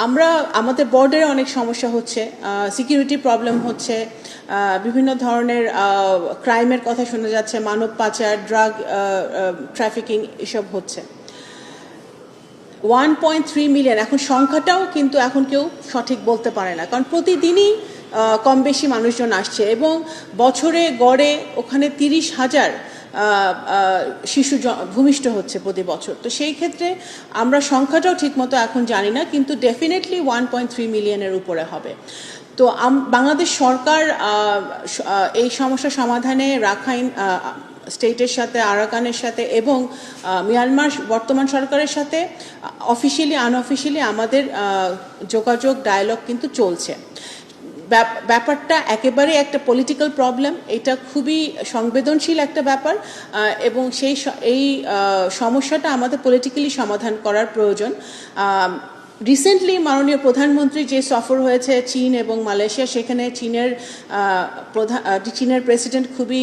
আমরা আমাদের বর্ডারে অনেক সমস্যা হচ্ছে, সিকিউরিটি প্রবলেম হচ্ছে, বিভিন্ন ধরনের ক্রাইমের কথা শোনা যাচ্ছে, মানব পাচার, ড্রাগ ট্রাফিকিং এসব হচ্ছে। 1.3 মিলিয়ন এখন সংখ্যাটাও কিন্তু এখন কেউ সঠিক বলতে পারে না, কারণ প্রতিদিনই কম বেশি মানুষজন আসছে এবং বছরে গড়ে ওখানে 30,000 শিশু ভূমিষ্ঠ হচ্ছে প্রতি বছর। তো সেই ক্ষেত্রে আমরা সংখ্যাটাও ঠিকমতো এখন জানি না, কিন্তু ডেফিনেটলি 1.3 মিলিয়নের উপরে হবে। তো বাংলাদেশ সরকার এই সমস্যা সমাধানে রাখাইন স্টেটের সাথে, আরাকানের সাথে এবং মিয়ানমার বর্তমান সরকারের সাথে অফিসিয়ালি আনঅফিসিয়ালি আমাদের যোগাযোগ ডায়ালগ কিন্তু চলছে। ব্যাপারটা একেবারে একটা পলিটিক্যাল প্রবলেম, এটা খুবই সংবেদনশীল একটা ব্যাপার এবং এই সমস্যাটা আমাদের পলিটিক্যালি সমাধান করার প্রয়োজন। রিসেন্টলি মাননীয় প্রধানমন্ত্রী যে সফর হয়েছে চীন এবং মালয়েশিয়া, সেখানে চীনের প্রেসিডেন্ট খুবই